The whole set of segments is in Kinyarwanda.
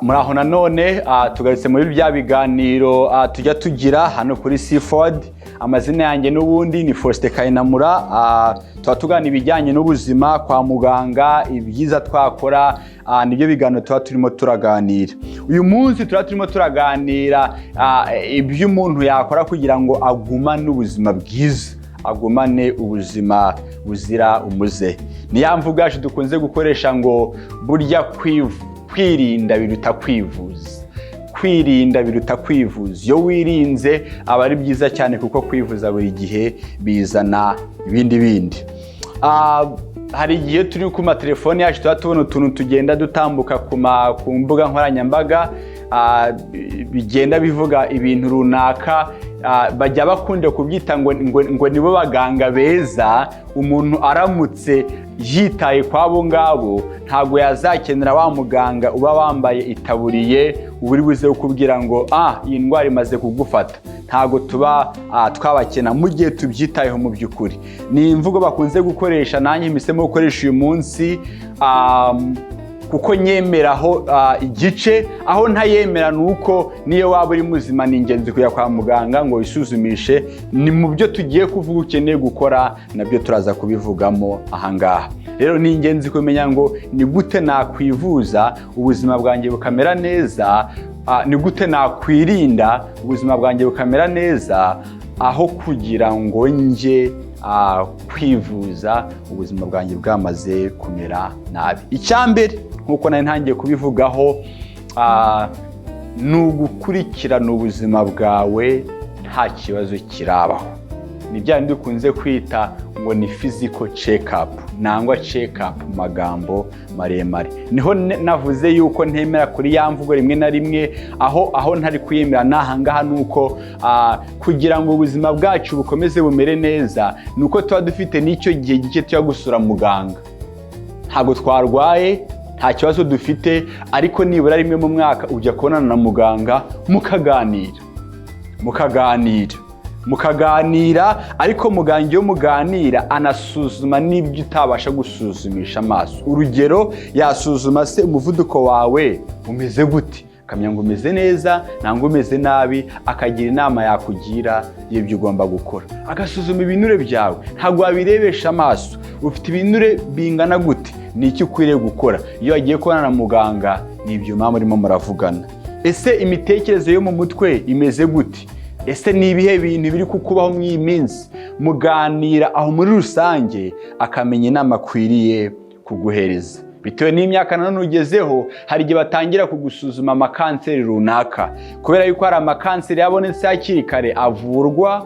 Muraho nanone tugarutse muri bya biganiro tujya tugira hano kuri Seaford. Amazina yanjye n'ubundi ni Faustin Kayinamura. Tuba tugana ibijyanye n'ubuzima kwa muganga, ibyiza twakora, nibyo biganiro tuba turimo turaganira. Uyu munsi tuba turimo turaganira ibyo umuntu yakora kugira ngo agumane ubuzima bwiza, agumane ubuzima buzira umuze. Ni ya mvugo yacu dukunze gukoresha ngo burya kwirinda biruta kwivuza. Kwirinda biruta kwivuza. Iyo wirinze aba ari byiza cyane kuko kwivuza buri gihe bizana ibindi. Hari igihe turi ku matelefoni yacu tuba tubona utuntu tugenda dutambuka ku mbuga nkoranyambaga bigenda bivuga ibintu runaka, bajya bakunda kubyita ngo nibo baganga beza. Umuntu aramutse yitaye kwabo ngabo ntago yazakenera wa muganga uba wambaye itaburiye uri buze kukubwira ngo iyi ndwara imaze kugufata. Ntago tuba twabakena mu gihe tubyitayeho mu by'ukuri. Ni imvugo bakunze gukoresha, nanjye mpisemo gukoresha uyu munsi kuko nyemeraho igice. Aho ntayemera nuko niyo waba uri muzima ni ingenzi kujya kwa muganga ngo wisuzumishe. Ni mu byo tugiye kuvuga ukeneye gukora, nabyo turaza kubivugamo ahangaha. Rero ni ingenzi kumenya ngo ni gute nakwivuza ubuzima bwanjye bukamera neza, ni gute nakwirinda ubuzima bwanjye bukamera neza, aho kugira ngo njye kwivuza ubuzima bwanjye bwamaze kumera nabi. Icyambere nkuko nari ntangiye kubivugaho, ni ugukurikirana ubuzima bwawe nta kibazo kirabaho. Ni bya bindi dukunze kwita ngo ni physical check-up, nangwa check-up mu magambo maremare. Niho navuze yuko ntemera kuri ya mvugo rimwe na rimwe, aho ntari kuyemera n'ahangaha nuko kugira ngo ubuzima bwacu bukomeze bumere neza nuko tuba dufite n'icyo gihe gike cyo gusura muganga. Ntabwo twarwaye, nta kibazo dufite, ariko nibura rimwe mu mwaka ujya kubonana na muganga mukaganira, ariko muganga iyo muganira anasuzuma n'ibyo utabasha gusuzumisha amaso. Urugero, yasuzuma se umuvuduko wawe umeze gute, akamenya ngo umeze neza nangwa umeze nabi, akagira inama yakugira y'ibyo ugomba gukora. Agasuzuma ibinure byawe, ntabwo wabirebesha amaso. Ufite ibinure bingana gute, ni iki ukwiriye gukora. Iyo agiye kubonana na muganga ni ibyo mama urimo muravugana. Ese imitekerereze yo mu mutwe imeze gute? Ese ni ibihe bintu biri kukubaho mu iyi minsi? Muganira aho muri rusange akamenya inama akwiriye kuguhereza. Bitewe n'imyaka nanone ugezeho, hari igihe batangira kugusuzuma amakanseri runaka. Kubera yuko hari amakanseri yabonetse hakiri kare avurwa,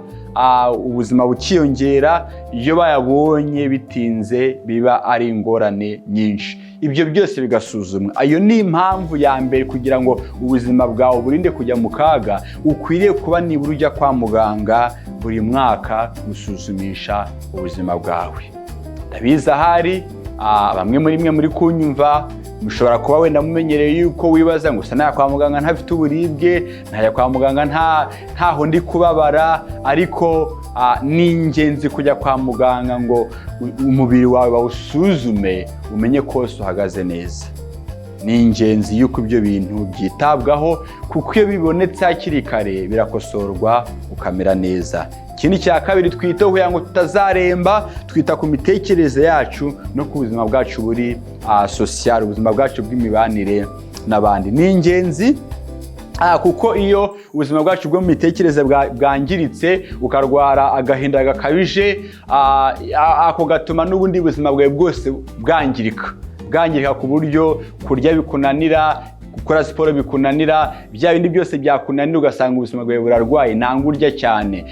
ubuzima bukiyongera. Iyo bayabonye bitinze biba ari ingorane nyinshi. Ibyo byose bigasuzumwa. Ayo ni impamvu ya mbere kugira ngo ubuzima bwawe burinde kujya mu kaga, ukwiriye kuba nibura ujya kwa muganga buri mwaka gusuzumisha ubuzima bwawe. Ndabizi ahari bamwe muri mwe muri kunyumva mushobora kuba wenda mumenyereye yuko wibaza ngo usa kwa muganga ntafite uburibwe, ntajya kwa muganga ntaho ndi kubabara. Ariko ni ingenzi kujya kwa muganga ngo umubiri wawe bawusuzume umenye ko wose uhagaze neza. Ni ingenzi yuko ibyo bintu byitabwaho, kuko iyo bibonetse hakiri kare birakosorwa ukamera neza. Ikindi cya kabiri twitaho kugira ngo tutazaremba, twita ku mitekerereze yacu no ku buzima bwacu buri social, ubuzima bwacu bw'imibanire n'abandi. Ni ingenzi kuko iyo ubuzima bwacu bwo mu mitekerereze bwangiritse, ukarwara agahinda gakabije, ako gatuma n'ubundi buzima bwawe bwose bwangirika ku buryo kurya bikunanira, gukora siporo bikunanira, bya bindi byose byakunanira, ugasanga ubuzima bwawe burarwaye, nangwa urya cyane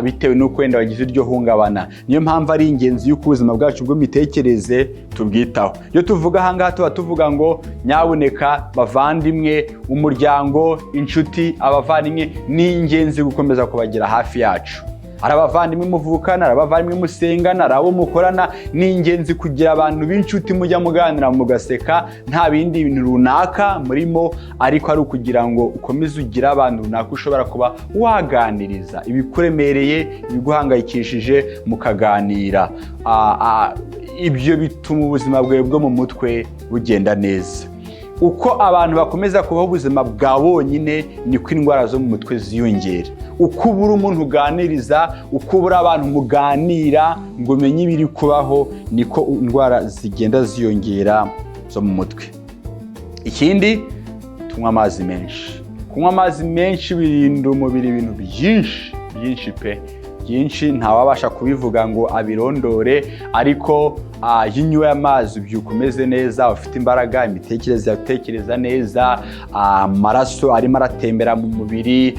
bitewe n'uko wenda wagize iryo hungabana. Niyo mpamvu ari ingenzi y'uko ubuzima bwacu bw'imitekerereze tubwitaho. Iyo tuvuga ahangaha tuba tuvuga ngo nyabuneka bavandimwe, umuryango, inshuti, abavandimwe, ni ingenzi gukomeza kubagira hafi yacu. Ari abavandimwe muvukana, ari abavandimwe musengana, ari abo mukorana. Ni ingenzi kugira abantu b'inshuti mujya muganira mugaseka, nta bindi bintu runaka murimo, ariko ari ukugira ngo ukomeze ugira abantu runaka ushobora kuba waganiriza ibikuremereye, ibiguhangayikishije, mukaganira. Ibyo bituma ubuzima bwawe bwo mu mutwe bugenda neza. uko abantu bakomeza kubaho ubuzima bwa bonyine niko indwara zo mu mutwe ziyongera. Uko ubura umuntu uganiriza, uko ubura abantu muganira ngo umenye ibiri kubaho, niko indwara zigenda ziyongera zo mu mutwe. Ikindi, tunywa amazi menshi. Kunywa amazi menshi birinda umubiri ibintu byinshi pe, byinshi ntawabasha kubivuga ngo abirondore, ariko iyo unyoye amazi ubyuka umeze neza, ufite imbaraga, imitekerereze yatekereza neza, amaraso arimo aratembera mu mubiri,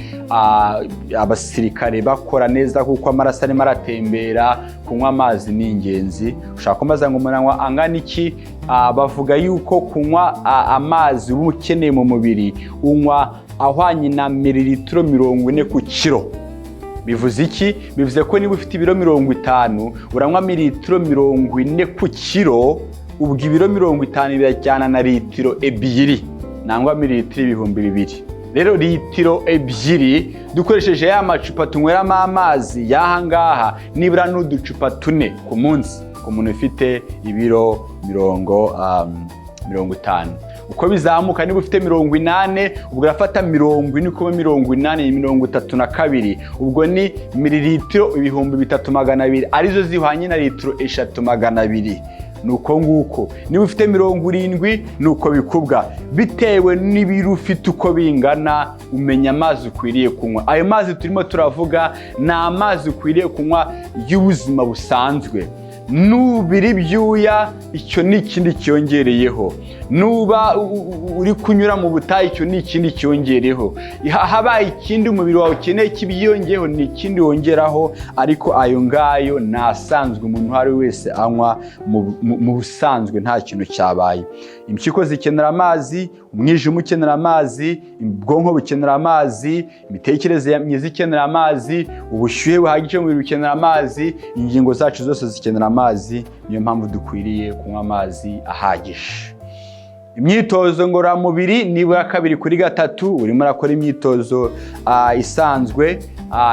abasirikare bakora neza kuko amaraso arimo aratembera. Kunywa amazi ni ingenzi. Ushaka kumaza ngo umuntu angana iki? Bavuga yuko kunywa amazi uba ukeneye mu mubiri unywa ahwanye na mililitiro 40 ku kiro. Bivuze iki? Bivuze ko niba ufite ibiro 50 uranywa mililitiro 40 ku kiro, ubwo ibiro 50 birajyana na litiro 2 nangwa mililitiro 2000. Rero litiro 2 dukoresheje ya macupa tunyweramo amazi yaha ngaha nibura n'uducupa 4 ku munsi ku muntu ufite ibiro 50. Uko bizamuka niba ufite 80 ubwo urafata 40 kuba 80 32, ubwo ni mililitiro 3200 arizo zihwanye na litiro 3200. Nuko nguko niba ufite 70 nuko bikubwa bitewe n'ibiro ufite uko bingana. Umenya amazi ukwiriye kunywa. Ayo mazi turimo turavuga ni amazi ukwiriye kunywa y'ubuzima busanzwe. Nubira ibyuya, icyo ni ikindi cyongereyeho. Nuba uri kunyura mu butayu, icyo ni ikindi cyongereyeho. Habaye ikindi umubiri wawe ukeneye kibyiyongeyeho, ni ikindi wongeraho, ariko ayo ngayo nasanzwe umuntu ari wese anywa mu busanzwe nta kintu cyabaye. Impyiko zikenera amazi, umwijima ukenera amazi, ubwonko bukenera amazi, imitekerereze myiza ikenera amazi, ubushyuhe buhagije mu mubiri bukenera amazi, ingingo zacu zose zikenera amazi. Niyo mpamvu dukwiriye kunywa amazi ahagije. Imyitozo ngororamubiri nibura 2 kuri 3 urimo urakora imyitozo isanzwe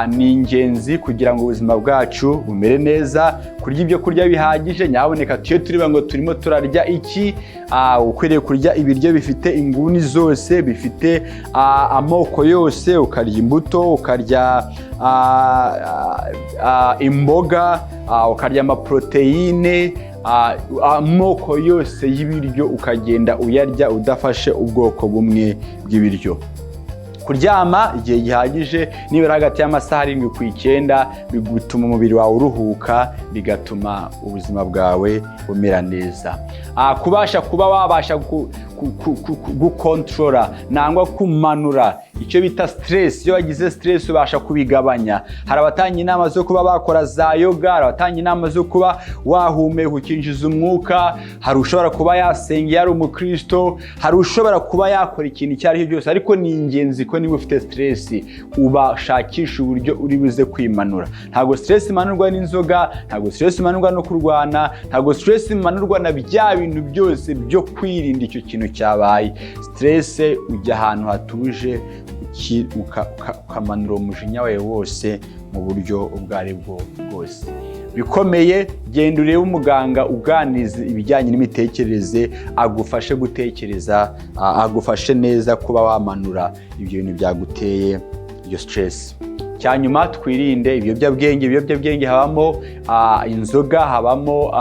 ni ingenzi kugira ngo ubuzima bwacu bumere neza. Kurya ibyo kurya bihagije, nyaboneka tuyo turiba ngo turimo turarya iki, ukwiriye kurya ibiryo bifite inguni zose, bifite amoko yose. Ukarya imbuto, ukarya imboga, ukarya amaproteine, amoko yose y'ibiryo ukagenda uyarya udafashe ubwoko bumwe bw'ibiryo. Kuryama igihe gihagije nibura hagati y'amasaha 7 ku 9 bigutuma umubiri wawe uruhuka, bigatuma ubuzima bwawe bumera neza. Kubasha kuba wabasha gukontorora nangwa kumanura icyo bita stress. Iyo wagize stress ubasha kubigabanya. Hari abatanga inama zo kuba bakora za yoga, hari abatanga inama zo kuba wahumeka ukinjiza umwuka, hari ushobora kuba yasenga yari umukristo, hari ushobora kuba yakora ikintu icyo ari cyo cyose, ariko ni ingenzi ko niba ufite stress ubashakisha uburyo uri buze kwimanura. Ntabwo stress imanurwa n'inzoga, ntabwo stress imanurwa no kurwana, ntabwo stress imanurwa na bya bintu byose byo kwirinda icyo kintu cyabaye. Stress ujya ahantu hatuje ukamanura umujinya wawe wose mu buryo ubwo ari bwo bwose. Bikomeye, genda urebe umuganga uganiriza ibijyanye n'imitekerereze, agufashe gutekereza, agufashe neza kuba wamanura ibyo bintu byaguteye iyo stress. Cyanyuma twirinde ibiyobyabwenge habamo inzoga, habamo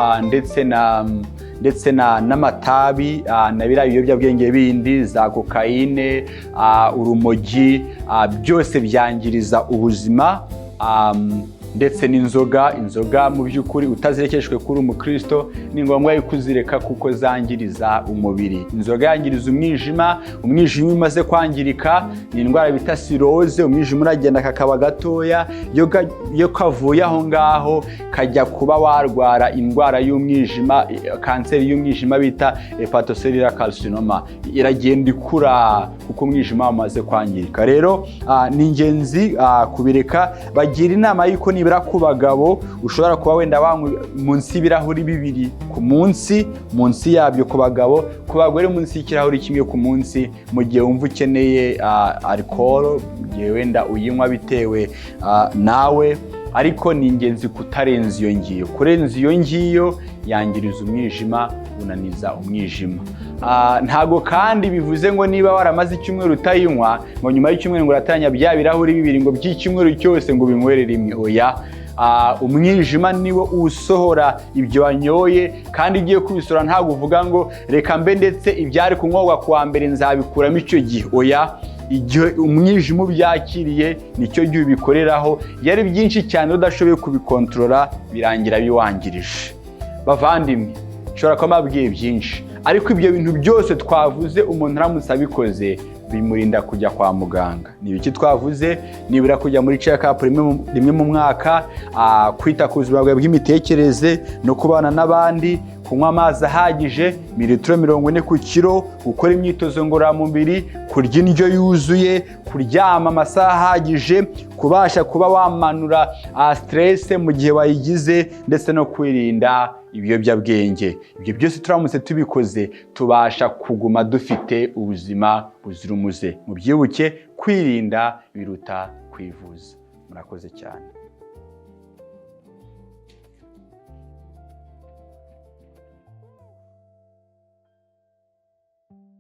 ndetse n'amatabi na biriya biyobyabwenge bindi, za kokayine, urumogi, byose byangiriza ubuzima. Ndetse inzoga mu by'ukuri utazirekeshwe kuri umukristo ni ngombwa yuko uzireka kuko zangiriza umubiri. Inzoga yangiriza umwijima umaze kwangirika, ni indwara bita cirrhose. Umwijima uragenda kakaba gatoya, iyo kavuye aho ngaho kajya kuba warwara indwara y'umwijima, kanseri y'umwijima bita hepatocellular carcinoma, iragenda ikura kuko umwijima wamaze kwangirika. Rero ni ingenzi kubireka. Bagira inama yuko nibura ku bagabo ushobora kuba wenda wanywa munsi y'ibirahuri 2 ku munsi, munsi yabyo ku bagabo. Ku bagore munsi y'ikirahuri 1 ku munsi, mu gihe wumva ukeneye ariko gihe wenda uyinywa bitewe nawe, ariko ni ingenzi kutarenza iyo ngiyo. Kurenza iyo ngiyo yangiriza umwijima, unaniza umwijima. Ntago kandi bivuze ngo niba waramaze icyumweru utayinywa ngo nyuma y'icyumweru ngo uratanya bya birahuri bibiri ngo by'icyumweru cyose ngo binywere rimwe. Oya, umwijima niwo usohora ibyo wanyoye, kandi igiye kubisora ntabwo uvuga ngo reka mbe ndetse ibyari kunyobwa kuwa mbere nzabikuramo icyo gihe. Oya, igihe umwijima ubyakiriye nicyo gihe ubikoreraho. Iyo ari byinshi cyane udashoboye kubikontorora birangira biwangirije. Bavandimwe, nshobora kuba mbabwiye byinshi, ariko ibyo bintu byose twavuze umuntu aramutse abikoze bimurinda kujya kwa muganga. Ni ibiki twavuze? Nibura kujya muri check-up rimwe mu mwaka, kwita ku buzima bwawe bw'imitekerereze no kubana n'abandi, kunywa amazi ahagije mililitiro 40 ku kiro, gukora imyitozo ngororamubiri, kurya indyo yuzuye, kuryama amasaha ahagije, kubasha kuba wamanura stress mu gihe wayigize, ndetse no kwirinda ibiyobyabwenge. Ibyo byose turamutse tubikoze tubasha kuguma dufite ubuzima buzira umuze. Mubyibuke, kwirinda biruta kwivuza. Murakoze cyane.